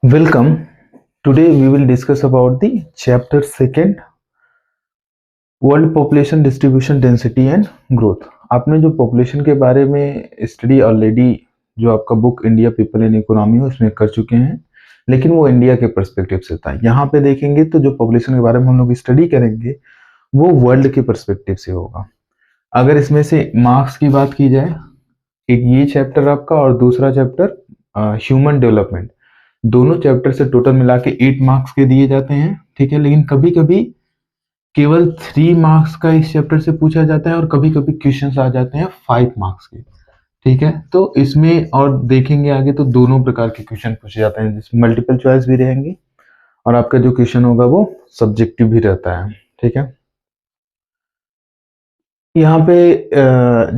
Welcome. Today we will discuss about the chapter second world population distribution density and growth. आपने जो population के बारे में study already जो आपका book India people and economy है उसमें कर चुके हैं, लेकिन वो इंडिया के पर्सपेक्टिव से था। यहाँ पे देखेंगे तो जो पॉपुलेशन के बारे में हम लोग स्टडी करेंगे वो वर्ल्ड के पर्सपेक्टिव से होगा। अगर इसमें से मार्क्स की बात की जाए, एक ये चैप्टर आपका और दूसरा चैप्टर ह्यूमन डेवलपमेंट, दोनों चैप्टर से टोटल मिला के 8 मार्क्स के दिए जाते हैं, ठीक है। लेकिन कभी कभी केवल 3 मार्क्स का इस चैप्टर से पूछा जाता है और कभी कभी क्वेश्चंस आ जाते हैं 5 मार्क्स के, ठीक है। तो इसमें और देखेंगे आगे तो दोनों प्रकार के क्वेश्चन पूछे जाते हैं, जिसमें मल्टीपल चॉइस भी रहेंगे और आपका जो क्वेश्चन होगा वो सब्जेक्टिव भी रहता है, ठीक है। यहाँ पे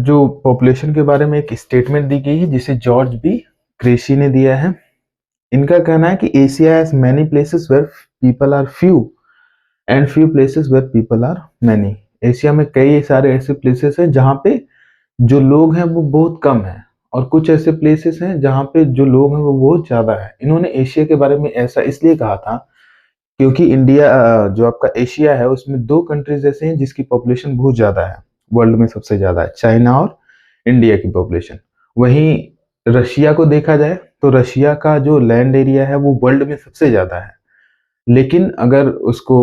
जो पॉपुलेशन के बारे में एक स्टेटमेंट दी गई है जिसे जॉर्ज बी क्रेसी ने दिया है। इनका कहना है कि Asia has many places where people are few and few places where people are many. Asia में कई सारे ऐसे प्लेसेस हैं जहाँ पे जो लोग हैं वो बहुत कम हैं और कुछ ऐसे प्लेसेस हैं जहाँ पे जो लोग हैं वो बहुत ज्यादा है। इन्होंने एशिया के बारे में ऐसा इसलिए कहा था क्योंकि इंडिया जो आपका एशिया है उसमें 2 कंट्रीज ऐसे हैं जिसकी पॉपुलेशन बहुत ज्यादा है, वर्ल्ड में सबसे ज्यादा है, चाइना और इंडिया की पॉपुलेशन। वहीं रशिया को देखा जाए तो रशिया का जो लैंड एरिया है वो वर्ल्ड में सबसे ज्यादा है, लेकिन अगर उसको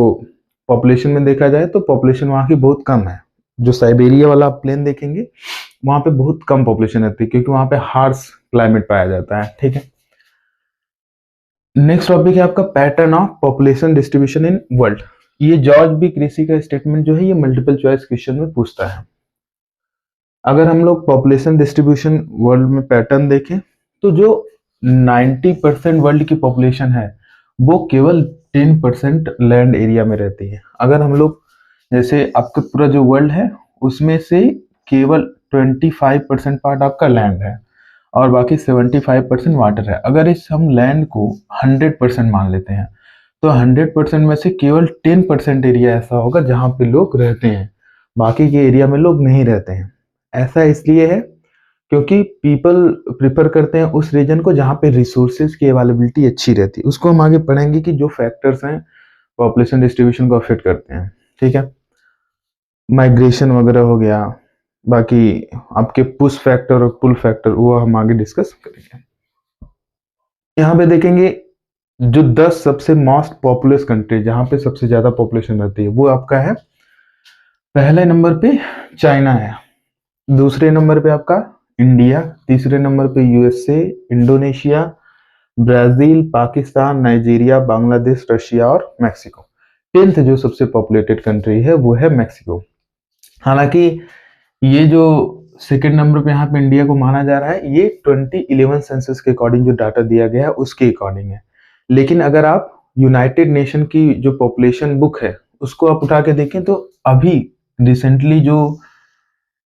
पॉपुलेशन में देखा जाए तो पॉपुलेशन वहाँ की बहुत कम है। जो साइबेरिया वाला आप प्लेन देखेंगे वहाँ पे बहुत कम पॉपुलेशन रहती है क्योंकि वहाँ पे हार्श क्लाइमेट पाया जाता है, ठीक है। नेक्स्ट टॉपिक है आपका pattern of population distribution in world. ये जॉर्ज बी क्रेसी का स्टेटमेंट जो है ये मल्टीपल चॉइस क्वेश्चन में पूछता है। अगर हम लोग पॉपुलेशन डिस्ट्रीब्यूशन वर्ल्ड में पैटर्न देखें तो जो 90% वर्ल्ड की पॉपुलेशन है वो केवल 10% लैंड एरिया में रहती है। अगर हम लोग जैसे आपका पूरा जो वर्ल्ड है उसमें से केवल 25% पार्ट आपका लैंड है और बाकी 75% वाटर है। अगर इस हम लैंड को 100% मान लेते हैं तो 100% में से केवल 10% एरिया ऐसा होगा जहाँ पे लोग रहते हैं, बाकी के एरिया में लोग नहीं रहते हैं। ऐसा इसलिए है क्योंकि पीपल प्रिफर करते हैं उस रीजन को जहाँ पे रिसोर्सेज की अवेलेबिलिटी अच्छी रहती है। उसको हम आगे पढ़ेंगे कि जो फैक्टर्स हैं पॉपुलेशन डिस्ट्रीब्यूशन को अफेक्ट करते हैं, ठीक है। माइग्रेशन वगैरह हो गया, बाकी आपके पुश फैक्टर और पुल फैक्टर वो हम आगे डिस्कस करेंगे। यहाँ पे देखेंगे जो 10 सबसे मोस्ट पॉपुलस कंट्री जहाँ पे सबसे ज्यादा पॉपुलेशन रहती है वो आपका है, पहले नंबर पे चाइना है, दूसरे नंबर पे आपका इंडिया, तीसरे नंबर पे USA, Indonesia, Brazil, Pakistan, Nigeria, Bangladesh, Russia और मैक्सिको। 10th जो सबसे पॉपुलेटेड कंट्री है वो है मैक्सिको। हालांकि ये जो सेकेंड नंबर पे यहाँ पे इंडिया को माना जा रहा है ये 2011 सेंसस के अकॉर्डिंग जो डाटा दिया गया है उसके अकॉर्डिंग है। लेकिन अगर आप यूनाइटेड नेशन की जो पॉपुलेशन बुक है उसको आप उठा के देखें तो अभी रिसेंटली जो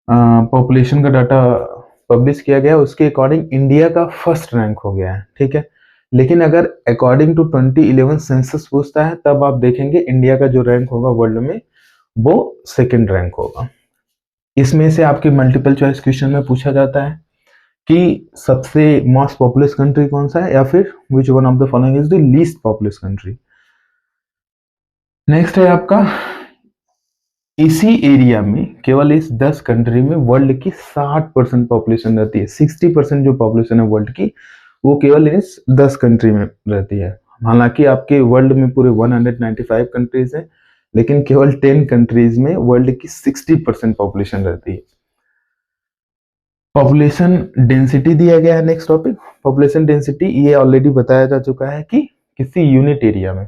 पॉपुलेशन का डाटा पब्लिश किया गया उसके अकॉर्डिंग इंडिया का फर्स्ट रैंक हो गया है, ठीक है। लेकिन अगर अकॉर्डिंग टू 2011 सेंसस पूछता है तब आप देखेंगे इंडिया का जो रैंक होगा वर्ल्ड में वो सेकंड रैंक होगा। इसमें से आपके मल्टीपल चॉइस क्वेश्चन में पूछा जाता है कि सबसे मोस्ट पॉपुलस कंट्री कौन सा है या फिर which one of the following is the least populace country. Next है आपका इसी एरिया में केवल इस 10 कंट्री में वर्ल्ड की 60% पॉपुलेशन रहती है। 60% जो पॉपुलेशन है वर्ल्ड की वो केवल इस 10 कंट्री में रहती है। हालांकि आपके वर्ल्ड में पूरे 195 कंट्रीज हैं लेकिन केवल 10 कंट्रीज में वर्ल्ड की 60% पॉपुलेशन रहती है। पॉपुलेशन डेंसिटी दिया गया है। नेक्स्ट टॉपिक पॉपुलेशन डेंसिटी, ये ऑलरेडी बताया जा चुका है कि किसी यूनिट एरिया में,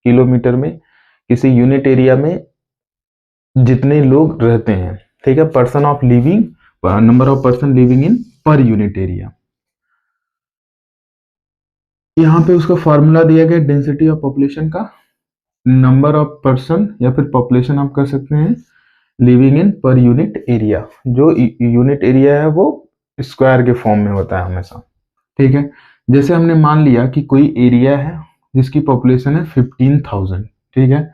किलोमीटर में, किसी यूनिट एरिया में जितने लोग रहते हैं, ठीक है, person of living, number of person living in per unit area. यहाँ पे उसका फॉर्मूला दिया गया डेंसिटी ऑफ पॉपुलेशन का, नंबर ऑफ पर्सन या फिर पॉपुलेशन आप कर सकते हैं living in per unit area. जो यूनिट एरिया है वो स्क्वायर के फॉर्म में होता है हमेशा, ठीक है। जैसे हमने मान लिया कि कोई एरिया है जिसकी पॉपुलेशन है 15,000, ठीक है।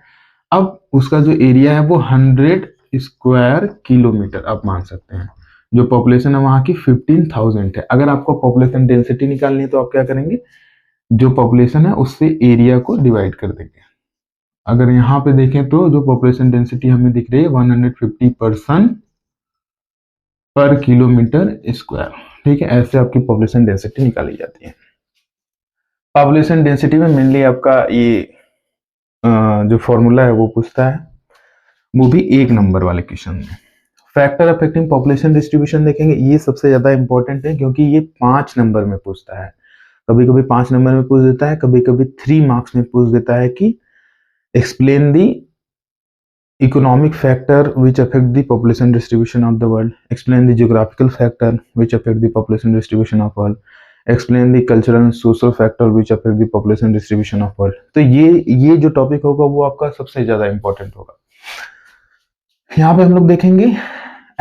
अब उसका जो एरिया है वो 100 स्क्वायर किलोमीटर आप मान सकते हैं। जो पॉपुलेशन है वहां की 15,000 है। अगर आपको पॉपुलेशन डेंसिटी निकालनी है तो आप क्या करेंगे, जो पॉपुलेशन है उससे एरिया को डिवाइड कर देंगे। अगर यहाँ पे देखें तो जो पॉपुलेशन डेंसिटी हमें दिख रही है 150 पर्सन पर किलोमीटर स्क्वायर। ठीक है, ऐसे आपकी पॉपुलेशन डेंसिटी निकाली जाती है। पॉपुलेशन डेंसिटी में मेनली आपका ये जो फॉर्मूला है वो पूछता है, वो भी 1 नंबर वाले क्वेश्चन में। फैक्टर अफेक्टिंग पॉपुलेशन डिस्ट्रीब्यूशन देखेंगे, ये सबसे ज्यादा इंपॉर्टेंट है क्योंकि ये 5 नंबर में पूछता है। कभी कभी 5 नंबर में पूछ देता है, कभी कभी 3 मार्क्स में पूछ देता है कि explain the economic factor which affect the population distribution of the world, explain the geographical factor which affect the population distribution of world, explain the cultural and social factor which affect the population distribution of world। तो ये जो topic होगा वो आपका सबसे ज्यादा important होगा। यहाँ पे हम लोग देखेंगे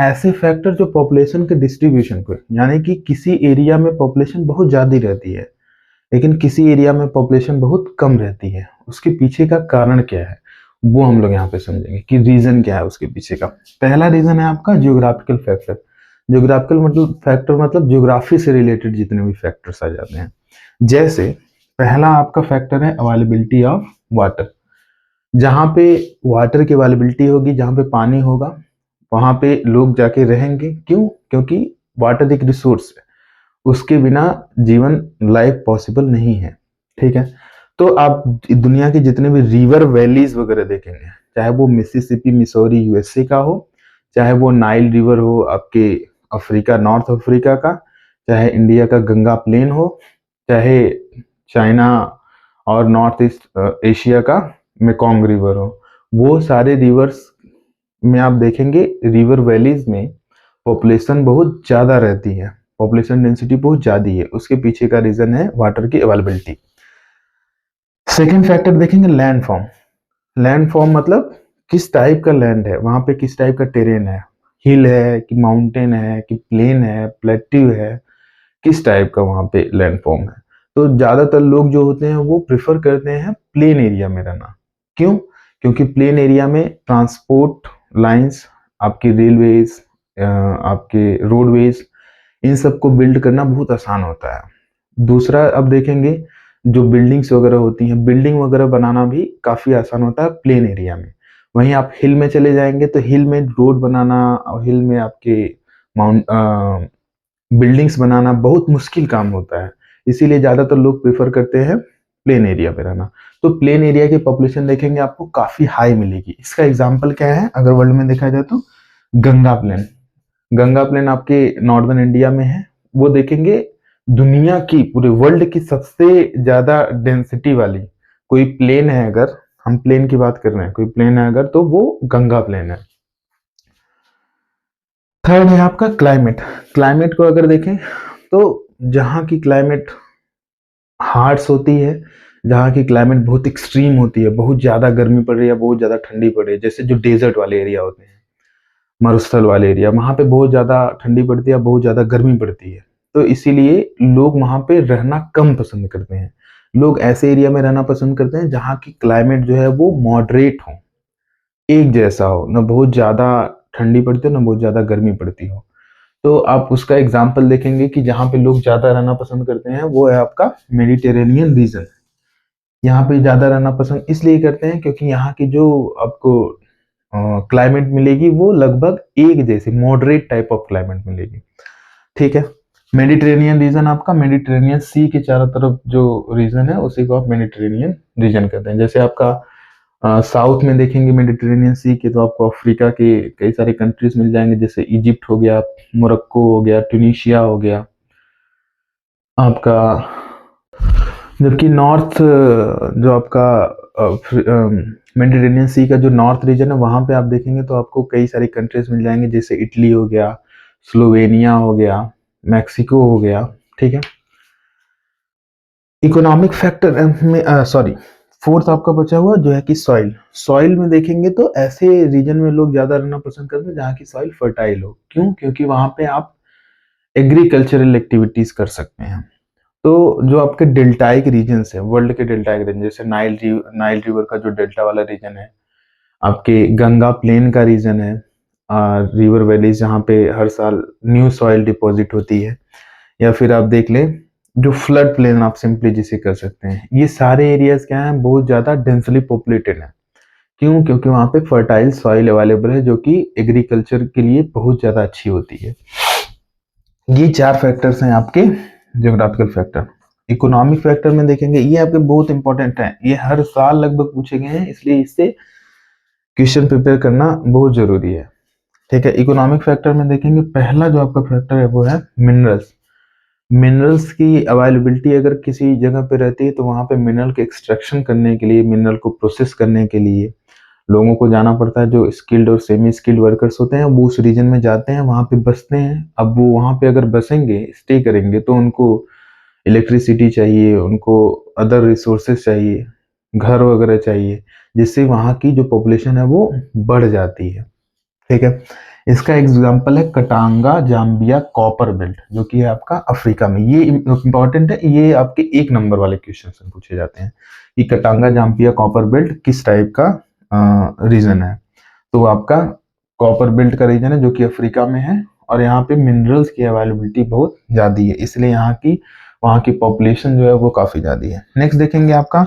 ऐसे फैक्टर जो पॉपुलेशन के डिस्ट्रीब्यूशन को, यानी कि किसी एरिया में पॉपुलेशन बहुत ज्यादा रहती है लेकिन किसी एरिया में पॉपुलेशन बहुत कम रहती है, उसके पीछे का कारण क्या है वो हम लोग यहाँ पे समझेंगे कि रीजन क्या है उसके पीछे का। पहला रीजन है आपका जियोग्राफिकल फैक्टर। जियोग्राफिकल मतलब फैक्टर मतलब जियोग्राफी से रिलेटेड जितने भी फैक्टर्स आ जाते हैं। जैसे पहला आपका फैक्टर है अवेलेबिलिटी ऑफ वाटर। जहाँ पे वाटर की अवेलेबिलिटी होगी, जहाँ पे पानी होगा, वहां पे लोग जाके रहेंगे। क्यों? क्योंकि वाटर एक रिसोर्स है, उसके बिना जीवन लाइफ पॉसिबल नहीं है। ठीक है, तो आप दुनिया के जितने भी रिवर वैलीज वगैरह देखेंगे, चाहे वो मिसिसिपी मिसौरी यूएसए का हो, चाहे वो नाइल रिवर हो आपके अफ्रीका नॉर्थ अफ्रीका का, चाहे इंडिया का गंगा प्लेन हो, चाहे चाइना और नॉर्थ ईस्ट एशिया का मेकोंग रिवर हो, वो सारे रिवर्स में आप देखेंगे रिवर वैलीज में पॉपुलेशन बहुत ज्यादा रहती है, पॉपुलेशन डेंसिटी बहुत ज्यादा है। उसके पीछे का रीजन है वाटर की अवेलेबिलिटी। सेकेंड फैक्टर देखेंगे लैंड फॉर्म। लैंड फॉर्म मतलब किस टाइप का लैंड है, वहां पे किस टाइप का टेरेन है, हिल है कि माउंटेन है कि प्लेन है प्लेट्यू है, किस टाइप का वहां पे लैंड फॉर्म है। तो ज्यादातर लोग जो होते हैं वो प्रिफर करते हैं प्लेन एरिया में रहना। क्यों? क्योंकि प्लेन एरिया में ट्रांसपोर्ट लाइंस, आपकी रेलवेज, आपके रोडवेज, इन सबको बिल्ड करना बहुत आसान होता है। दूसरा अब देखेंगे जो बिल्डिंग्स वगैरह होती हैं, बिल्डिंग वगैरह बनाना भी काफी आसान होता है प्लेन एरिया में। वहीं आप हिल में चले जाएंगे तो हिल में रोड बनाना और हिल में आपके माउंट बिल्डिंग्स बनाना बहुत मुश्किल काम होता है, इसीलिए ज्यादातर लोग प्रेफर करते हैं प्लेन एरिया पे रहना। तो प्लेन एरिया की पॉपुलेशन देखेंगे आपको काफी हाई मिलेगी। इसका एग्जाम्पल क्या है अगर वर्ल्ड में देखा जाए तो गंगा प्लेन। गंगा प्लेन आपके नॉर्दर्न इंडिया में है। वो देखेंगे दुनिया की, पूरे वर्ल्ड की सबसे ज्यादा डेंसिटी वाली कोई प्लेन है, अगर हम प्लेन की बात कर रहे हैं, कोई प्लेन है अगर, तो वो गंगा प्लेन है। थर्ड है आपका क्लाइमेट। क्लाइमेट को अगर देखें तो जहाँ की क्लाइमेट हार्श होती है, जहाँ की क्लाइमेट बहुत एक्सट्रीम होती है, बहुत ज्यादा गर्मी पड़ रही है, बहुत ज्यादा ठंडी पड़ रही है, जैसे जो डेजर्ट वाले एरिया होते हैं, मरुस्थल वाले एरिया, वहां पे बहुत ज्यादा ठंडी पड़ती है, बहुत ज्यादा गर्मी पड़ती है। तो इसीलिए लोग वहां पे रहना कम पसंद करते हैं। लोग ऐसे एरिया में रहना पसंद करते हैं जहाँ की क्लाइमेट जो है वो मॉडरेट हो, एक जैसा हो, ना बहुत ज्यादा ठंडी पड़ती हो ना बहुत ज्यादा गर्मी पड़ती हो। तो आप उसका एग्जाम्पल देखेंगे कि जहाँ पे लोग ज्यादा रहना पसंद करते हैं वो है आपका मेडिटेरेनियन रीजन। यहाँ पे ज्यादा रहना पसंद इसलिए करते हैं क्योंकि यहाँ की जो आपको क्लाइमेट मिलेगी वो लगभग एक जैसी मॉडरेट टाइप ऑफ क्लाइमेट मिलेगी। ठीक है, मेडिटेरेनियन रीजन आपका मेडिटेरेनियन सी के चारों तरफ जो रीजन है उसी को आप मेडिटेरेनियन रीजन कहते हैं। जैसे आपका साउथ में देखेंगे मेडिटेरेनियन सी के तो आपको अफ्रीका के कई सारे कंट्रीज मिल जाएंगे, जैसे इजिप्ट हो गया, मोरक्को हो गया, ट्यूनीशिया हो गया आपका। जबकि नॉर्थ जो आपका मेडिटेरेनियन सी का जो नॉर्थ रीजन है वहां पे आप देखेंगे तो आपको कई सारी कंट्रीज मिल जाएंगे, जैसे इटली हो गया, स्लोवेनिया हो गया, मैक्सिको हो गया। ठीक है, इकोनॉमिक फैक्टर में सॉरी फोर्थ आपका बचा हुआ जो है कि सॉइल। सॉइल में देखेंगे तो ऐसे रीजन में लोग ज्यादा रहना पसंद करते हैं जहाँ की सॉइल फर्टाइल हो। क्यों? क्योंकि वहां पे आप एग्रीकल्चरल एक्टिविटीज कर सकते हैं। तो जो आपके डेल्टाइक रीजन है, वर्ल्ड के डेल्टाइक रीजन, जैसे नाइल रिवर का जो डेल्टा वाला रीजन है, आपके गंगा प्लेन का रीजन है, रिवर वैलीज जहाँ पे हर साल न्यू सॉइल डिपॉजिट होती है, या फिर आप देख लें जो फ्लड प्लेन आप सिंपली जिसे कह सकते हैं, ये सारे एरियाज क्या हैं, बहुत ज्यादा डेंसली पॉपुलेटेड हैं। क्यों? क्योंकि वहां पे फर्टाइल सॉइल अवेलेबल है जो कि एग्रीकल्चर के लिए बहुत ज्यादा अच्छी होती है। ये 4 फैक्टर्स हैं आपके ज्योग्राफिकल फैक्टर। इकोनॉमिक फैक्टर में देखेंगे, ये आपके बहुत इंपॉर्टेंट है, ये हर साल लगभग पूछे गए हैं, इसलिए इससे क्वेश्चन प्रिपेयर करना बहुत जरूरी है। ठीक है, इकोनॉमिक फैक्टर में देखेंगे, पहला जो आपका फैक्टर है वो है मिनरल्स। मिनरल्स की अवेलेबिलिटी अगर किसी जगह पे रहती है तो वहां पे मिनरल के एक्सट्रैक्शन करने के लिए, मिनरल को प्रोसेस करने के लिए लोगों को जाना पड़ता है। जो स्किल्ड और सेमी स्किल्ड वर्कर्स होते हैं वो उस रीजन में जाते हैं, वहां पे बसते हैं। अब वो वहां पे अगर बसेंगे, स्टे करेंगे, तो उनको इलेक्ट्रिसिटी चाहिए, उनको अदर रिसोर्सेज चाहिए, घर वगैरह चाहिए, जिससे वहां की जो पॉपुलेशन है वो बढ़ जाती है। ठीक है, इसका एग्जांपल है कटांगा जाम्बिया कॉपर बेल्ट, जो कि है आपका अफ्रीका में। ये इंपॉर्टेंट है, ये आपके 1 नंबर वाले क्वेश्चन से पूछे जाते हैं कि कटांगा जाम्बिया कॉपर बेल्ट किस टाइप का रीजन है। तो आपका कॉपर बेल्ट का रीजन है जो कि अफ्रीका में है, और यहाँ पे मिनरल्स की अवेलेबिलिटी बहुत ज्यादा है, इसलिए वहाँ की पॉपुलेशन जो है वो काफी ज्यादा है। नेक्स्ट देखेंगे आपका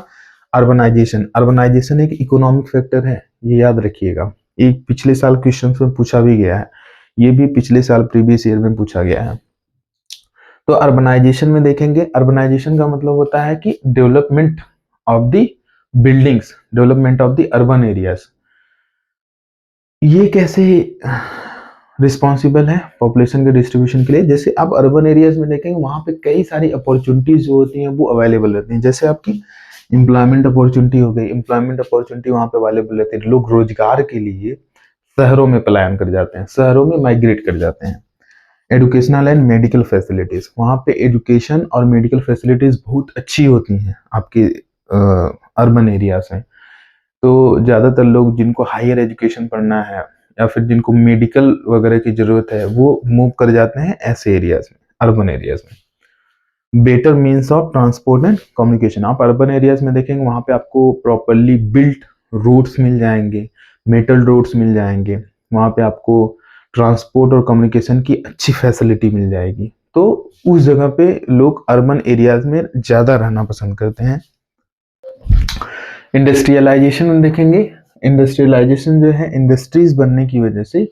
अर्बनाइजेशन। अर्बनाइजेशन एक इकोनॉमिक फैक्टर है, ये याद रखिएगा। एक पिछले साल क्वेश्चन में पूछा भी गया है, ये भी पिछले साल प्रीवियस ईयर में पूछा गया है। तो अर्बनाइजेशन में देखेंगे, अर्बनाइजेशन का मतलब होता है कि development of the buildings, development of the urban areas. ये कैसे रिस्पॉन्सिबल है पॉपुलेशन के डिस्ट्रीब्यूशन के लिए? जैसे आप अर्बन एरियाज में देखेंगे, वहां पे कई सारी अपॉर्चुनिटीज जो होती हैं वो अवेलेबल रहती हैं। जैसे आपकी एम्प्लॉयमेंट अपॉर्चुनिटी हो गई, एम्प्लॉयमेंट अपॉर्चुनिटी वहां पे अवेलेबल रहती है। लोग रोजगार के लिए शहरों में पलायन कर जाते हैं, शहरों में माइग्रेट कर जाते हैं। एजुकेशनल एंड मेडिकल फैसिलिटीज, वहां पे एजुकेशन और मेडिकल फैसिलिटीज बहुत अच्छी होती हैं आपके अर्बन एरियाज में। तो ज्यादातर लोग जिनको हायर एजुकेशन पढ़ना है या फिर जिनको मेडिकल वगैरह की जरूरत है वो मूव कर जाते हैं ऐसे एरियाज में, अर्बन एरियाज में। Better means of transport and communication, आप अर्बन एरियाज में देखेंगे वहां पे आपको प्रॉपरली बिल्ट रोड्स मिल जाएंगे, मेटल रोड्स मिल जाएंगे, वहां पे आपको ट्रांसपोर्ट और कम्युनिकेशन की अच्छी फैसिलिटी मिल जाएगी। तो उस जगह पे लोग अर्बन एरियाज में ज्यादा रहना पसंद करते हैं। इंडस्ट्रियलाइजेशन में देखेंगे, इंडस्ट्रियलाइजेशन जो है इंडस्ट्रीज बनने की वजह से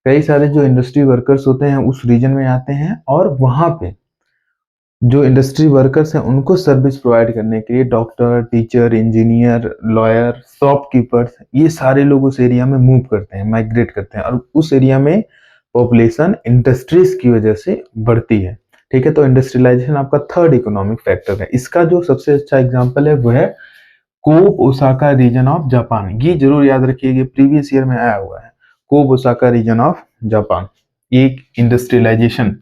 कई सारे जो इंडस्ट्री वर्कर्स होते हैं उस रीजन में आते हैं, और वहां पे जो इंडस्ट्री वर्कर्स हैं उनको सर्विस प्रोवाइड करने के लिए doctor, teacher, engineer, lawyer, shopkeepers, ये सारे लोग उस एरिया में मूव करते हैं, माइग्रेट करते हैं, और उस एरिया में पॉपुलेशन इंडस्ट्रीज की वजह से बढ़ती है। ठीक है, तो इंडस्ट्रियलाइजेशन आपका थर्ड इकोनॉमिक फैक्टर है। इसका जो सबसे अच्छा एग्जाम्पल है वो है कोब ओसाका रीजन ऑफ जापान। ये जरूर याद रखिएगा, प्रीवियस ईयर में आया हुआ है, कोब ओसाका रीजन ऑफ जापान। एक इंडस्ट्रियलाइजेशन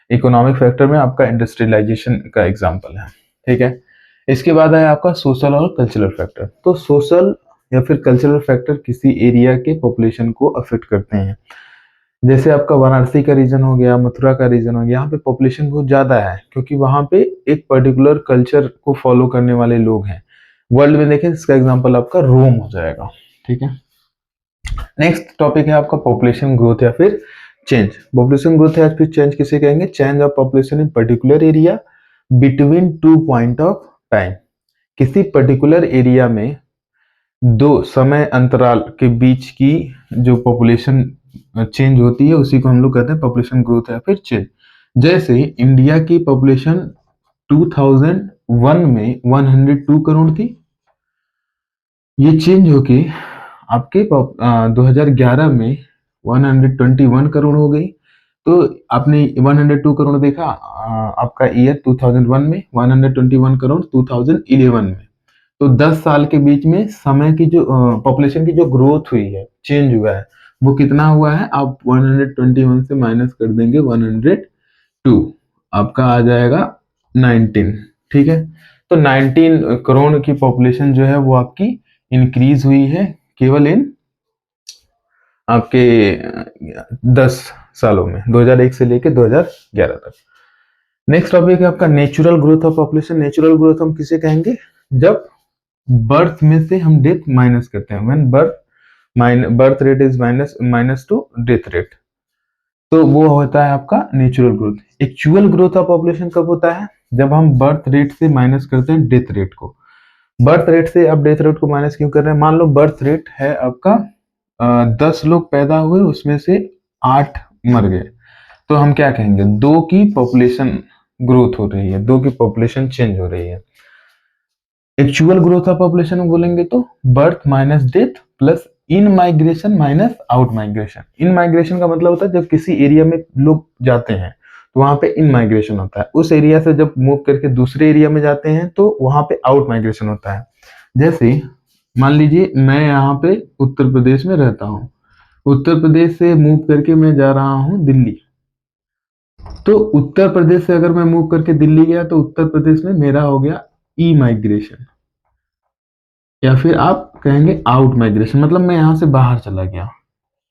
इकोनॉमिक फैक्टर में आपका इंडस्ट्रियलाइजेशन का एग्जांपल है। ठीक है, इसके बाद है आपका सोशल और कल्चरल फैक्टर। तो सोशल या फिर कल्चरल फैक्टर किसी एरिया के पॉपुलेशन को अफेक्ट करते हैं। जैसे आपका वाराणसी का रीजन हो गया, मथुरा का रीजन हो गया, यहाँ पे पॉपुलेशन बहुत ज्यादा है क्योंकि वहां पे एक पर्टिकुलर कल्चर को फॉलो करने वाले लोग हैं। वर्ल्ड में देखें, इसका एग्जांपल आपका रोम हो जाएगा। ठीक है, नेक्स्ट टॉपिक है आपका पॉपुलेशन ग्रोथ या फिर चेंज। पॉपुलेशन ग्रोथ या फिर चेंज किसे कहेंगे? Change of population in particular area between 2 point of time. किसी पर्टिकुलर एरिया में 2 समय अंतराल के बीच की जो पॉपुलेशन चेंज होती है उसी को हम लोग कहते हैं पॉपुलेशन ग्रोथ या फिर चेंज। जैसे इंडिया की पॉपुलेशन 2001 में 102 करोड़ थी, ये चेंज होके आपके 2011 में 121 करोड़ हो गई। तो आपने 102 करोड़ देखा आपका ईयर 2001 में, 121 करोड़ 2011 में। तो 10 साल के बीच में समय की जो पॉपुलेशन की जो ग्रोथ हुई है, चेंज हुआ है, वो कितना हुआ है? आप 121 से माइनस कर देंगे 102, आपका आ जाएगा 19। ठीक है, तो 19 करोड़ की पॉपुलेशन जो है वो आपकी इंक्रीज हुई है केवल इन आपके 10 सालों में, 2001 से लेके 2011 तक। नेक्स्ट टॉपिक है आपका natural growth of population. Natural growth हम किसे कहेंगे? जब बर्थ में से हम डेथ माइनस करते हैं, when birth rate is minus two death rate, तो वो होता है आपका natural growth. Actual growth of population कब होता है? जब हम बर्थ रेट से माइनस करते हैं डेथ रेट को। बर्थ रेट से अब डेथ रेट को माइनस क्यों कर रहे हैं? मान लो बर्थ रेट है आपका 10 लोग पैदा हुए, उसमें से 8 मर गए, तो हम क्या कहेंगे? 2 की पॉपुलेशन ग्रोथ हो रही है, 2 की पॉपुलेशन चेंज हो रही है। एक्चुअल ग्रोथ ऑफ पॉपुलेशन में बोलेंगे तो बर्थ माइनस डेथ प्लस इन माइग्रेशन माइनस आउट माइग्रेशन। इन माइग्रेशन का मतलब होता है जब किसी एरिया में लोग जाते हैं तो वहां पे इन माइग्रेशन होता है, उस एरिया से जब मूव करके दूसरे एरिया में जाते हैं तो वहां पे आउट माइग्रेशन होता है। जैसे मान लीजिए मैं यहाँ पे उत्तर प्रदेश में रहता हूँ, उत्तर प्रदेश से मूव करके मैं जा रहा हूँ दिल्ली, तो उत्तर प्रदेश से अगर मैं मूव करके दिल्ली गया तो उत्तर प्रदेश में मेरा हो गया ई माइग्रेशन, या फिर आप कहेंगे आउट माइग्रेशन, मतलब मैं यहां से बाहर चला गया,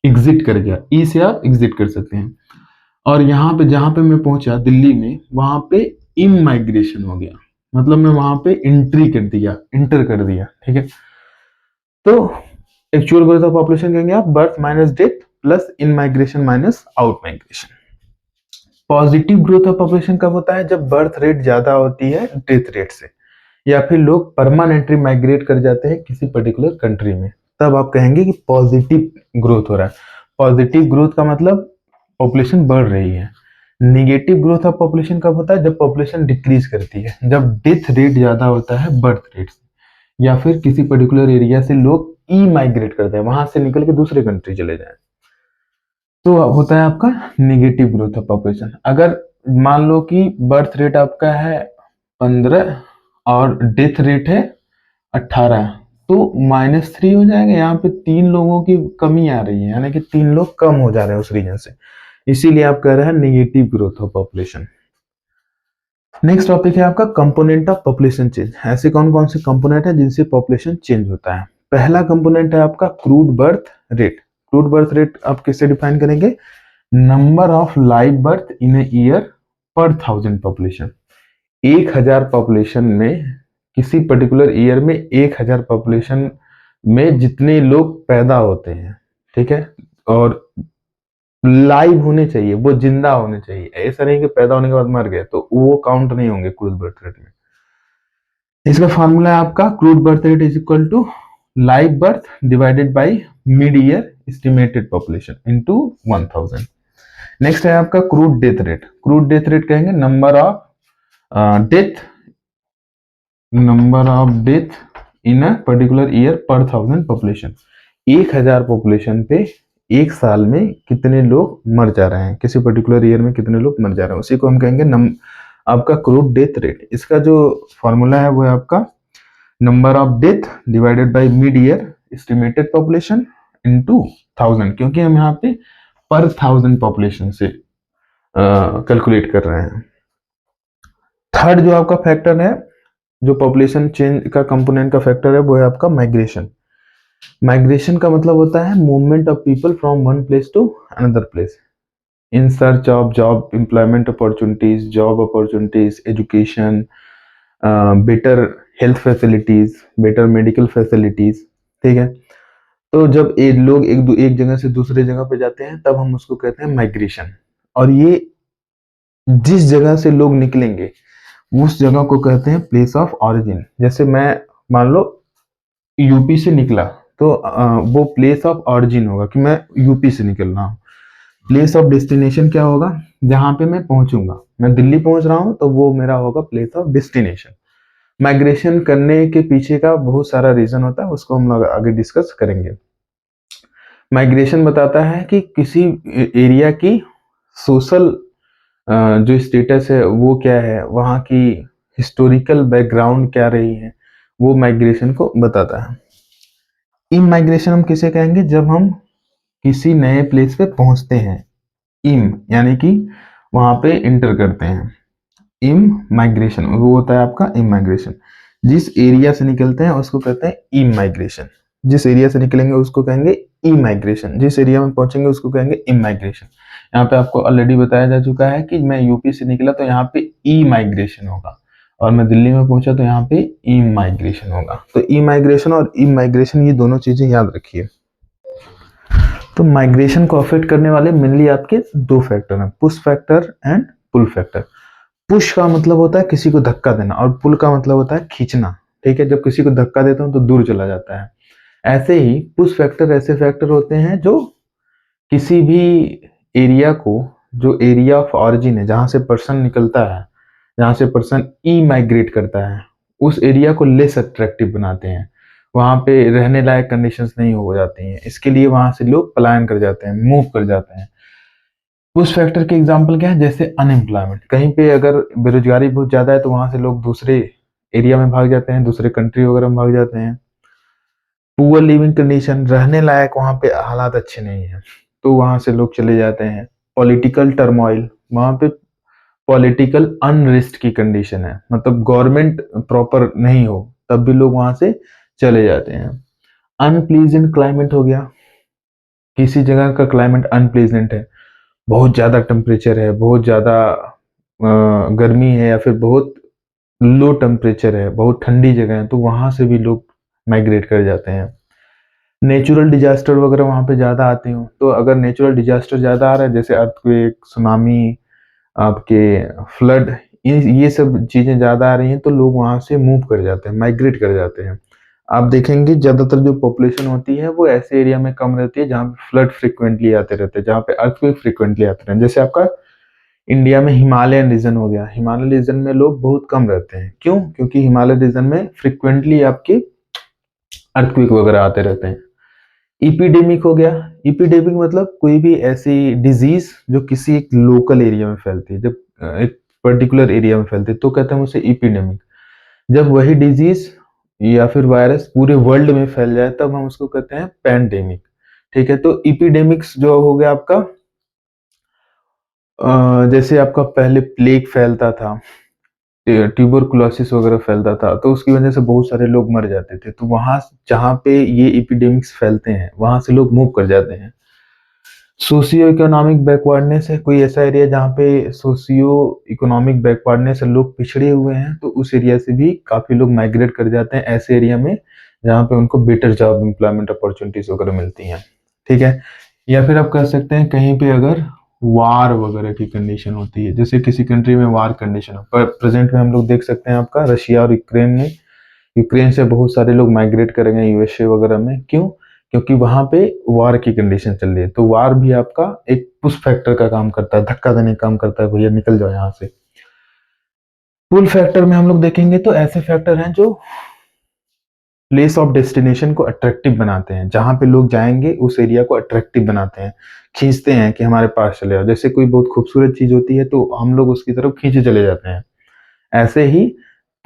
एग्जिट कर गया। ई से आप एग्जिट कर सकते हैं। और यहाँ पे जहां पे मैं पहुंचा दिल्ली में, वहां पे इन माइग्रेशन हो गया, मतलब मैं वहां पे एंट्री कर दिया, इंटर कर दिया, ठीक है। तो एक्चुअल ग्रोथ ऑफ पॉपुलेशन कहेंगे आप birth minus death plus in migration minus out migration. Positive growth of population कब होता है? जब बर्थ रेट ज्यादा होती है डेथ रेट से, या फिर लोग परमानेंटली माइग्रेट कर जाते हैं किसी पर्टिकुलर कंट्री में, तब आप कहेंगे कि पॉजिटिव ग्रोथ हो रहा है। पॉजिटिव ग्रोथ का मतलब पॉपुलेशन बढ़ रही है। निगेटिव ग्रोथ ऑफ पॉपुलेशन कब होता है? जब पॉपुलेशन डिक्रीज करती है, जब डेथ रेट ज्यादा होता है बर्थ रेट से, या फिर किसी पर्टिकुलर एरिया से लोग ई माइग्रेट करते हैं, वहां से निकल के दूसरे कंट्री चले जाए, तो होता है आपका निगेटिव ग्रोथ ऑफ पॉपुलेशन। अगर मान लो कि बर्थ रेट आपका है 15 और डेथ रेट है 18, तो -3 हो जाएगा। यहाँ पे 3 लोगों की कमी आ रही है, यानी कि 3 लोग कम हो जा रहे हैं उस रीजन से, इसीलिए आप कह रहे हैं negative growth of population. Next topic है आपका कंपोनेंट ऑफ पॉपुलेशन चेंज। ऐसे कौन कौन से कंपोनेंट है जिनसे पॉपुलेशन चेंज होता है? पहला कंपोनेंट है आपका crude birth rate. Crude birth rate आप किससे डिफाइन करेंगे? Number of live birth in a year per 1000 population. 1000 population में, किसी पर्टिकुलर ईयर में 1000 पॉपुलेशन में जितने लोग पैदा होते हैं, ठीक है, और लाइव होने चाहिए, वो जिंदा होने चाहिए, ऐसा नहीं कि पैदा होने के बाद मर गए, तो वो काउंट नहीं होंगे क्रूड बर्थ रेट में। इसका फॉर्मूला है आपका crude birth rate is equal to live birth divided by mid year estimated population into 1000। Next है आपका crude death rate. Crude death rate कहेंगे number of death in a particular year per 1000 population. 1000 population पे एक साल में कितने लोग मर जा रहे हैं, किसी पर्टिकुलर ईयर में कितने लोग मर जा रहे हैं, उसी को हम कहेंगे आपका क्रूड डेथ रेट। इसका जो फॉर्मूला है वो है आपका number of death divided by mid year estimated population into 1000, क्योंकि हम यहाँ पे पर 1000 पॉपुलेशन से कैलकुलेट कर रहे हैं। थर्ड जो आपका फैक्टर है, जो पॉपुलेशन चेंज का कंपोनेंट का फैक्टर है, वो है आपका माइग्रेशन। माइग्रेशन का मतलब होता है movement of people from one place to another place in search of job, employment opportunities, job opportunities, education, better health facilities, better medical facilities, ठीक है। तो जब लोग एक जगह से दूसरे जगह पे जाते हैं तब हम उसको कहते हैं माइग्रेशन। और ये जिस जगह से लोग निकलेंगे उस जगह को कहते हैं प्लेस ऑफ ऑरिजिन। जैसे मैं मान लो यूपी से निकला, तो वो प्लेस ऑफ ऑरिजिन होगा कि मैं यूपी से निकल रहा हूँ। प्लेस ऑफ डेस्टिनेशन क्या होगा? जहां पे मैं पहुंचूंगा, मैं दिल्ली पहुंच रहा हूं तो वो मेरा होगा प्लेस ऑफ डेस्टिनेशन। माइग्रेशन करने के पीछे का बहुत सारा रीजन होता है, उसको हम लोग आगे डिस्कस करेंगे। माइग्रेशन बताता है कि किसी एरिया की सोशल जो स्टेटस है वो क्या है, वहाँ की हिस्टोरिकल बैकग्राउंड क्या रही है, वो माइग्रेशन को बताता है। इम माइग्रेशन हम किसे कहेंगे? जब हम किसी नए प्लेस पे पहुंचते हैं, इम यानी कि वहां पे इंटर करते हैं। इम माइग्रेशन वो होता है आपका इम माइग्रेशन। जिस एरिया से निकलते हैं उसको कहते हैं इम माइग्रेशन। जिस एरिया से निकलेंगे उसको कहेंगे ई माइग्रेशन, जिस एरिया में पहुंचेंगे उसको कहेंगे इम माइग्रेशन। यहाँ पे आपको ऑलरेडी बताया जा चुका है कि मैं यूपी से निकला तो यहाँ पे ई माइग्रेशन होगा, और मैं दिल्ली में पहुंचा तो यहाँ पे ई माइग्रेशन होगा। तो ई माइग्रेशन और ई माइग्रेशन ये दोनों चीजें याद रखिए। तो माइग्रेशन को अफेक्ट करने वाले मेनली आपके दो फैक्टर हैं, push factor and pull factor. Push का मतलब होता है किसी को धक्का देना और पुल का मतलब होता है खींचना। ठीक है, जब किसी को धक्का देता हूं तो दूर चला जाता है। ऐसे ही पुश फैक्टर ऐसे फैक्टर होते हैं जो किसी भी एरिया को, जो एरिया ऑफ ऑरिजिन है जहां से पर्सन निकलता है, जहां से पर्सन ई माइग्रेट करता है, उस एरिया को लेस अट्रैक्टिव बनाते हैं। वहां पे रहने लायक कंडीशंस नहीं हो जाती हैं, इसके लिए वहां से लोग पलायन कर जाते हैं, मूव कर जाते हैं। पुश फैक्टर के एग्जाम्पल क्या है, जैसे अनएम्प्लॉयमेंट, कहीं पे अगर बेरोजगारी बहुत ज्यादा है तो वहां से लोग दूसरे एरिया में भाग जाते हैं, दूसरे कंट्री वगैरह में भाग जाते हैं। पुअर लिविंग कंडीशन, रहने लायक वहां पे हालात अच्छे नहीं है तो वहां से लोग चले जाते हैं। पॉलिटिकल टर्मोइल, वहां पे पॉलिटिकल अनरेस्ट की कंडीशन है, मतलब गवर्नमेंट प्रॉपर नहीं हो तब भी लोग वहां से चले जाते हैं। अनप्लीजेंट क्लाइमेट हो गया, किसी जगह का क्लाइमेट अनप्लीजेंट है, बहुत ज्यादा टेम्परेचर है, बहुत ज्यादा गर्मी है, या फिर बहुत लो टेम्परेचर है, बहुत ठंडी जगह है, तो वहां से भी लोग माइग्रेट कर जाते हैं। नेचुरल डिजास्टर वगैरह वहां पे ज्यादा आते हो, तो अगर नेचुरल डिजास्टर ज्यादा आ रहा है जैसे अर्थक्वेक, सुनामी, आपके फ्लड, ये सब चीजें ज्यादा आ रही हैं तो लोग वहां से मूव कर जाते हैं, माइग्रेट कर जाते हैं। आप देखेंगे ज्यादातर जो पॉपुलेशन होती है वो ऐसे एरिया में कम रहती है जहाँ पे फ्लड फ्रिक्वेंटली आते रहते हैं, जहाँ पे अर्थक्वेक फ्रिक्वेंटली आते हैं। जैसे आपका इंडिया में हिमालयन रीजन हो गया, हिमालय रीजन में लोग बहुत कम रहते हैं, क्यों? क्योंकि हिमालय रीजन में फ्रिक्वेंटली आपके अर्थक्वेक वगैरह आते रहते हैं। इपिडेमिक हो गया, इपिडेमिक मतलब कोई भी ऐसी डिजीज जो किसी एक लोकल एरिया में फैलती है, जब एक पर्टिकुलर एरिया में फैलती है तो कहते हैं उसे इपिडेमिक। जब वही डिजीज या फिर वायरस पूरे वर्ल्ड में फैल जाए तब हम उसको कहते हैं पैंडेमिक। ठीक है, तो इपिडेमिक्स जो हो गया आपका, जैसे आपका पहले प्लेग फैलता था, ट्यूबरकुलोसिस वगैरह फैलता था, तो उसकी वजह से बहुत सारे लोग मर जाते थे, तो वहां जहां पे ये इपिडेमिक्स फैलते हैं वहां से लोग मूव कर जाते हैं। सोशियो इकोनॉमिक बैकवर्डनेस है, कोई ऐसा एरिया जहाँ पे सोशियो इकोनॉमिक बैकवर्डनेस है, लोग पिछड़े हुए हैं, तो उस एरिया से भी काफी लोग माइग्रेट कर जाते हैं ऐसे एरिया में जहाँ पे उनको बेटर जॉब एम्प्लॉयमेंट अपॉर्चुनिटीज वगैरह मिलती हैं। ठीक है, या फिर आप कह सकते हैं कहीं पे अगर वार वगैरह की कंडीशन होती है, जैसे किसी कंट्री में वार कंडीशन हो, पर प्रेजेंट में हम लोग देख सकते हैं आपका रशिया और यूक्रेन में, यूक्रेन से बहुत सारे लोग माइग्रेट करेंगे यूएसए वगैरह में, क्यों? क्योंकि वहां पे वार की कंडीशन चल रही है, तो वार भी आपका एक पुश फैक्टर का काम करता है, धक्का देने का काम करता है, भैया निकल जाओ यहाँ से। पुल फैक्टर में हम लोग देखेंगे तो ऐसे फैक्टर हैं जो प्लेस ऑफ डेस्टिनेशन को अट्रैक्टिव बनाते हैं, जहां पे लोग जाएंगे उस एरिया को अट्रैक्टिव बनाते हैं, खींचते हैं कि हमारे पास चले आओ। जैसे कोई बहुत खूबसूरत चीज होती है तो हम लोग उसकी तरफ खींचे चले जाते हैं। ऐसे ही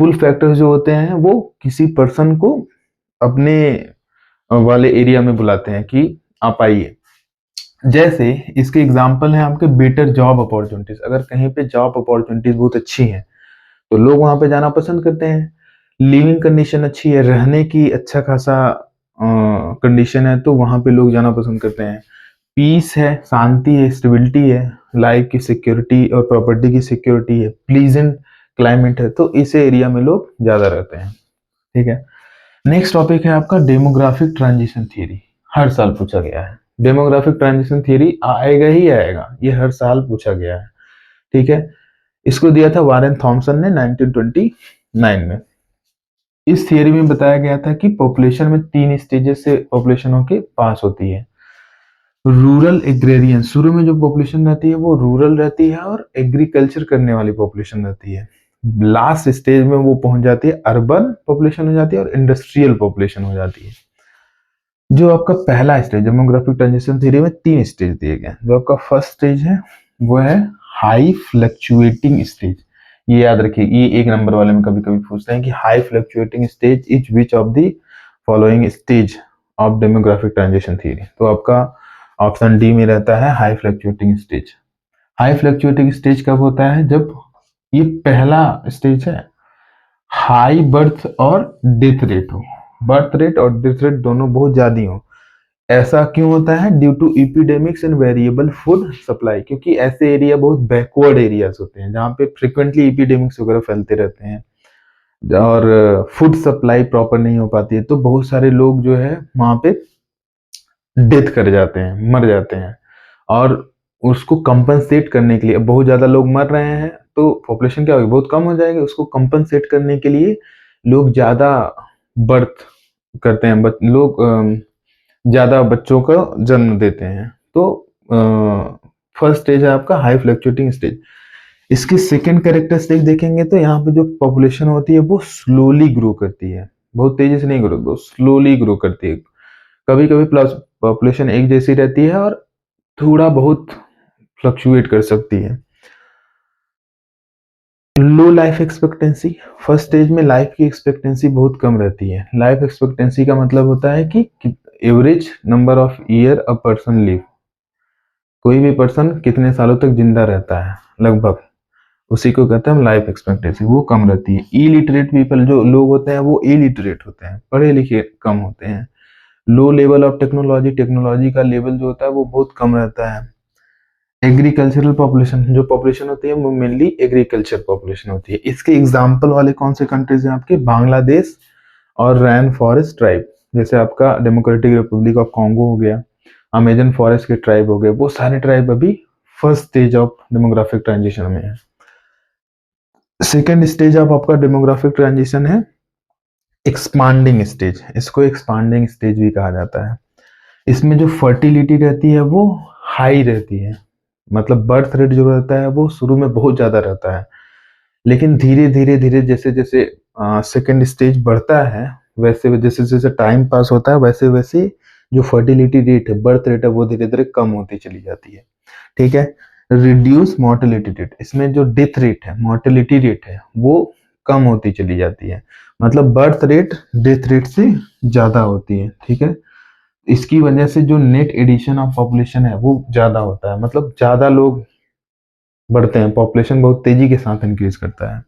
पुल फैक्टर्स जो होते हैं वो किसी पर्सन को अपने वाले एरिया में बुलाते हैं कि आप आइए। जैसे इसके एग्जाम्पल है आपके बेटर जॉब अपॉर्चुनिटीज, अगर कहीं पे जॉब अपॉर्चुनिटीज बहुत अच्छी हैं तो लोग वहां पे जाना पसंद करते हैं। लिविंग कंडीशन अच्छी है, रहने की अच्छा खासा कंडीशन है तो वहां पे लोग जाना पसंद करते हैं। पीस है, शांति है, स्टेबिलिटी है, लाइफ की सिक्योरिटी और प्रॉपर्टी की सिक्योरिटी है, प्लीजेंट क्लाइमेट है, तो इस एरिया में लोग ज्यादा रहते हैं। ठीक है, नेक्स्ट टॉपिक है आपका डेमोग्राफिक ट्रांजिशन थ्योरी। हर साल पूछा गया है, डेमोग्राफिक ट्रांजिशन थ्योरी आएगा ही आएगा, ये हर साल पूछा गया है। ठीक है, इसको दिया था वारेन थॉमसन ने 1929 में। इस थियरी में बताया गया था कि पॉपुलेशन में 3 स्टेजेस से पॉपुलेशन होके पास होती है। रूरल एग्रेरियन, शुरू में जो पॉपुलेशन रहती है वो रूरल रहती है और एग्रीकल्चर करने वाली पॉपुलेशन रहती है। लास्ट स्टेज में वो पहुंच जाती है, अर्बन पॉपुलेशन हो जाती है और इंडस्ट्रियल पॉपुलेशन हो जाती है। जो आपका पहला स्टेज, डेमोग्राफिक ट्रांजिशन थ्योरी में 3 स्टेज दिए गए हैं। जो आपका फर्स्ट स्टेज है वो है हाई फ्लक्चुएटिंग स्टेज। ये याद रखिए, ये 1 नंबर वाले में कभी कभी पूछते हैं कि high fluctuating stage is which of the following stage of demographic transition theory. तो आपका ऑप्शन डी में रहता है high fluctuating stage. High fluctuating stage कब होता है? जब ये पहला स्टेज है, हाई बर्थ और डेथ रेट हो, बर्थ रेट और डेथ रेट दोनों बहुत ज्यादा हो। ऐसा क्यों होता है? Due to epidemics and variable food supply, क्योंकि ऐसे एरिया बहुत बैकवर्ड एरियाज होते हैं जहाँ पे फ्रिक्वेंटली इपिडेमिक्स वगैरह फैलते रहते हैं और फूड सप्लाई प्रॉपर नहीं हो पाती है, तो बहुत सारे लोग जो है वहां पे डेथ कर जाते हैं, मर जाते हैं। और उसको कंपनसेट करने के लिए, बहुत ज्यादा लोग मर रहे हैं तो पॉपुलेशन क्या होगी, बहुत कम हो जाएगी। उसको कंपनसेट करने के लिए लोग ज़्यादा बर्थ करते हैं, लोग ज़्यादा बच्चों का जन्म देते हैं। तो फर्स्ट स्टेज है आपका हाई फ्लक्चुएटिंग स्टेज। इसकी सेकेंड कैरेक्टरिस्टिक देखेंगे तो यहाँ पे जो पॉपुलेशन होती है वो स्लोली ग्रो करती है, बहुत तेजी से नहीं ग्रो, वो स्लोली ग्रो करती है। कभी कभी प्लस पॉपुलेशन एक जैसी रहती है और थोड़ा बहुत फ्लक्चुएट कर सकती है। लो लाइफ एक्सपेक्टेंसी, फर्स्ट स्टेज में लाइफ की एक्सपेक्टेंसी बहुत कम रहती है। लाइफ एक्सपेक्टेंसी का मतलब होता है कि average number of year a person live, कोई भी पर्सन कितने सालों तक जिंदा रहता है लगभग, उसी को कहते हैं लाइफ एक्सपेक्टेंसी, वो कम रहती है। इलिटरेट पीपल जो लोग होते हैं वो इलिटरेट होते हैं, पढ़े लिखे कम होते हैं। Low level of technology, technology का लेवल जो होता है वो बहुत कम रहता है। एग्रीकल्चरल पॉपुलेशन, जो पॉपुलेशन होती है वो मेनली एग्रीकल्चर पॉपुलेशन होती है। इसके एग्जाम्पल वाले कौन से कंट्रीज हैं आपके, बांग्लादेश और रैन फॉरेस्ट ट्राइब, जैसे आपका डेमोक्रेटिक रिपब्लिक ऑफ कॉन्गो हो गया, अमेजन फॉरेस्ट के ट्राइब हो गए, वो सारे ट्राइब अभी first stage of demographic transition में है। सेकेंड स्टेज ऑफ आपका डेमोग्राफिक ट्रांजिशन है एक्सपांडिंग स्टेज, इसको एक्सपांडिंग स्टेज भी कहा जाता है। इसमें जो फर्टिलिटी रहती है वो हाई रहती है, मतलब बर्थ रेट जो रहता है वो शुरू में बहुत ज्यादा रहता है, लेकिन धीरे धीरे धीरे जैसे जैसे सेकेंड स्टेज बढ़ता है, वैसे जैसे जैसे टाइम पास होता है वैसे वैसे जो फर्टिलिटी रेट है, बर्थ रेट है, वो धीरे धीरे कम होती चली जाती है। ठीक है। रिड्यूस मोर्टेलिटी रेट, इसमें जो डेथ रेट है, मोर्टेलिटी रेट है, वो कम होती चली जाती है, मतलब बर्थ रेट डेथ रेट से ज्यादा होती है। ठीक है। इसकी वजह से जो नेट एडिशन ऑफ पॉपुलेशन है वो ज्यादा होता है, मतलब ज्यादा लोग बढ़ते हैं, पॉपुलेशन बहुत तेजी के साथ इंक्रीज करता है।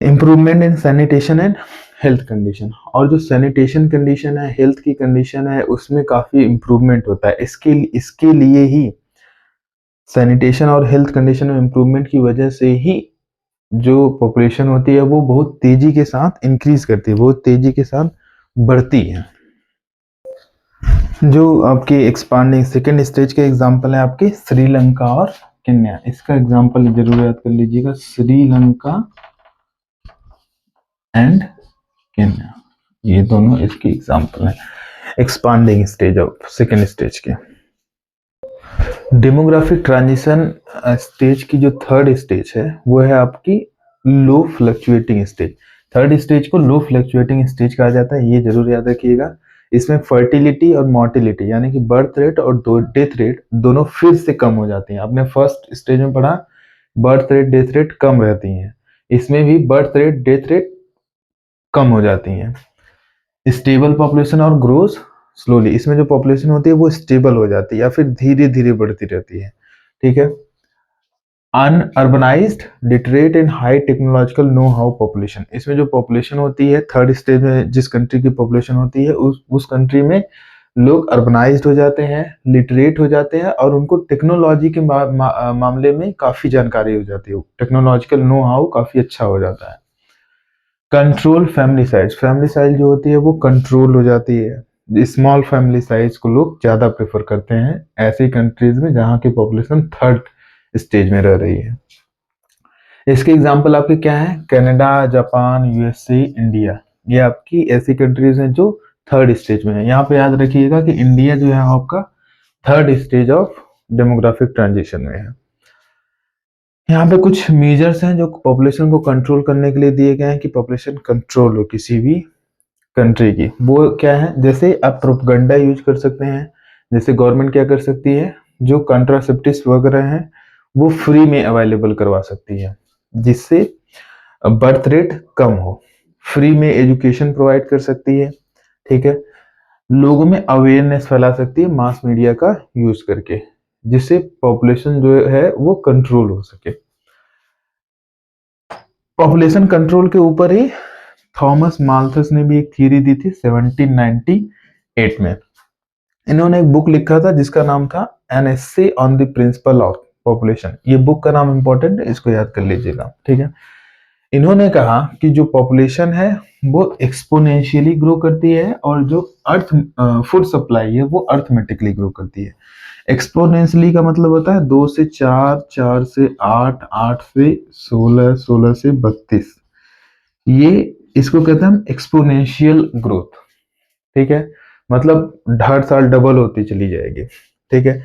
Improvement in sanitation and health condition, और जो सैनिटेशन कंडीशन है, हेल्थ की कंडीशन है, उसमें काफी इंप्रूवमेंट होता है। इसके लिए ही सैनिटेशन और हेल्थ कंडीशन में इंप्रूवमेंट की वजह से ही जो पॉपुलेशन होती है वो बहुत तेजी के साथ इंक्रीज करती है, बहुत तेजी के साथ बढ़ती है। जो आपके एक्सपांडिंग सेकेंड स्टेज के एग्जांपल है आपके श्रीलंका और केन्या, इसका एग्जांपल जरूर याद कर लीजिएगा, श्रीलंका एंड केन्या, ये दोनों इसके एग्जांपल हैं expanding stage of second stage के। डेमोग्राफिक ट्रांजिशन स्टेज की जो थर्ड स्टेज है वो है आपकी लो फ्लक्चुएटिंग स्टेज। थर्ड स्टेज को लो फ्लक्चुएटिंग स्टेज कहा जाता है, ये जरूर याद रखिएगा। इसमें फर्टिलिटी और मोर्टिलिटी यानी कि बर्थ रेट और डेथ रेट दोनों फिर से कम हो जाती हैं। आपने फर्स्ट स्टेज में पढ़ा बर्थ रेट डेथ रेट कम रहती हैं, इसमें भी बर्थ रेट डेथ रेट कम हो जाती हैं। स्टेबल पॉपुलेशन और ग्रोथ स्लोली, इसमें जो पॉपुलेशन होती है वो स्टेबल हो जाती है या फिर धीरे धीरे बढ़ती रहती है। ठीक है। Unurbanised literate and high technological know how population, इसमें जो पॉपुलेशन होती है थर्ड स्टेज में जिस कंट्री की पॉपुलेशन होती है उस कंट्री में लोग अर्बनाइज्ड हो जाते हैं, लिटरेट हो जाते हैं और उनको टेक्नोलॉजी के मामले में काफी जानकारी हो जाती है, टेक्नोलॉजिकल नो हाउ काफी अच्छा हो जाता है। Control family size, family size जो होती है वो कंट्रोल हो जाती है, स्मॉल फैमिली साइज को लोग ज्यादा प्रेफर करते हैं ऐसी कंट्रीज में जहां की पॉपुलेशन थर्ड स्टेज में रह रही है। इसके एग्जांपल आपके क्या है, कनाडा, जापान, यूएसए, इंडिया, ये आपकी ऐसी कंट्रीज हैं जो थर्ड स्टेज में है। यहाँ पे याद रखिएगा कि इंडिया जो है आपका third stage of demographic transition में है। यहाँ पे कुछ मेजर्स हैं जो पॉपुलेशन को कंट्रोल करने के लिए दिए गए हैं कि पॉपुलेशन कंट्रोल हो किसी भी कंट्री की, वो क्या है, जैसे आप प्रोपेगेंडा यूज कर सकते हैं, जैसे गवर्नमेंट क्या कर सकती है, जो कंट्रासेप्टिव्स वगैरह हैं वो फ्री में अवेलेबल करवा सकती है जिससे बर्थ रेट कम हो, फ्री में एजुकेशन प्रोवाइड कर सकती है। ठीक है। लोगों में अवेयरनेस फैला सकती है मास मीडिया का यूज करके, जिससे पॉपुलेशन जो है वो कंट्रोल हो सके। पॉपुलेशन कंट्रोल के ऊपर ही थॉमस माल्थस ने भी एक थियरी दी थी 1798 में। इन्होंने एक बुक लिखा था जिसका नाम था an essay on the principle of population, ये बुक का नाम इंपॉर्टेंट है, इसको याद कर लीजिएगा। ठीक है। इन्होंने कहा कि जो पॉपुलेशन है वो एक्सपोनेंशियली ग्रो करती है और जो अर्थ फूड सप्लाई है वो अर्थमेटिकली ग्रो करती है। एक्सपोनेंशियली का मतलब होता है 2 से 4, 4 से 8, 8 से 16, 16 से 32। ये इसको कहते हैं हम एक्सपोनेंशियल ग्रोथ। ठीक है, मतलब हर साल डबल होती चली जाएगी। ठीक है,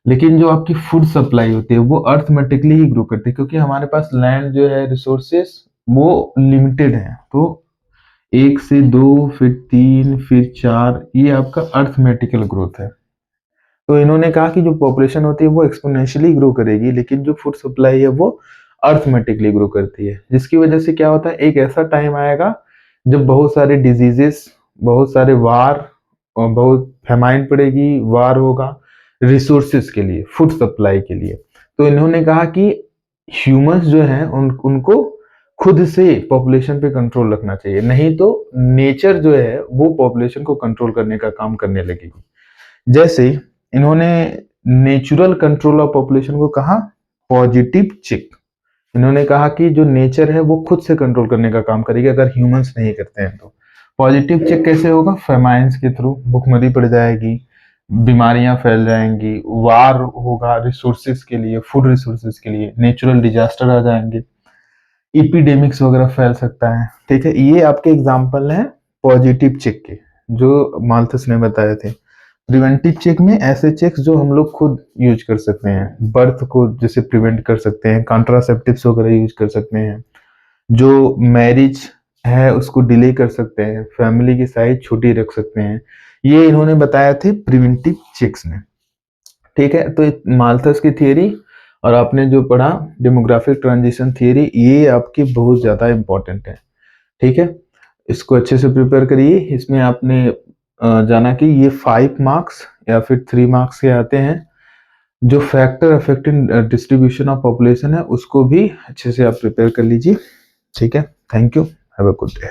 लेकिन जो आपकी फूड सप्लाई होती है वो अर्थमेटिकली ही ग्रो करती है, क्योंकि हमारे पास लैंड जो है, रिसोर्सेस वो लिमिटेड है। तो 1 से 2, फिर 3, फिर 4, ये आपका अर्थमेटिकल ग्रोथ है। तो इन्होंने कहा कि जो पॉपुलेशन होती है वो एक्सपोनेंशियली ग्रो करेगी, लेकिन जो फूड सप्लाई है वो अर्थमेटिकली ग्रो करती है। जिसकी वजह से क्या होता है, एक ऐसा टाइम आएगा जब बहुत सारे डिजीजेस, बहुत सारे वार और बहुत फेमाइन पड़ेगी, वार होगा रिसोर्सेज के लिए, फूड सप्लाई के लिए। तो इन्होंने कहा कि ह्यूमंस जो हैं उनको खुद से पॉपुलेशन पे कंट्रोल रखना चाहिए, नहीं तो नेचर जो है वो पॉपुलेशन को कंट्रोल करने का काम करने लगेगी। जैसे इन्होंने नेचुरल कंट्रोल ऑफ पॉपुलेशन को कहा पॉजिटिव चेक। इन्होंने कहा कि जो नेचर है वो खुद से कंट्रोल करने का काम करेगी अगर ह्यूमंस नहीं करते हैं तो। पॉजिटिव चेक कैसे होगा, फेमाइंस के थ्रू, भुखमरी पड़ जाएगी, बीमारियां फैल जाएंगी, वार होगा रिसोर्सेज के लिए, फूड रिसोर्सेज के लिए, नेचुरल डिजास्टर आ जाएंगे, इपिडेमिक्स वगैरह फैल सकता है। ठीक है, ये आपके एग्जाम्पल हैं पॉजिटिव चेक के जो माल्थस ने बताए थे। प्रिवेंटिव चेक में ऐसे चेक्स जो हम लोग खुद यूज कर सकते हैं, बर्थ को जैसे प्रिवेंट कर सकते हैं, कॉन्ट्रासेप्टिव्स वगैरह यूज कर सकते हैं, जो मैरिज है उसको डिले कर सकते हैं, फैमिली की साइज छोटी रख सकते हैं। ये इन्होंने बताया थे प्रिवेंटिव चेक्स में। ठीक है, तो माल्थस की थियरी और आपने जो पढ़ा डेमोग्राफिक ट्रांजिशन थियरी, ये आपकी बहुत ज्यादा इंपॉर्टेंट है। ठीक है, इसको अच्छे से प्रिपेयर करिए। इसमें आपने जाना कि ये 5 मार्क्स या फिर 3 मार्क्स के आते हैं। जो factor affecting distribution of population है उसको भी अच्छे से आप प्रिपेयर कर लीजिए। ठीक है, thank you, have a good day.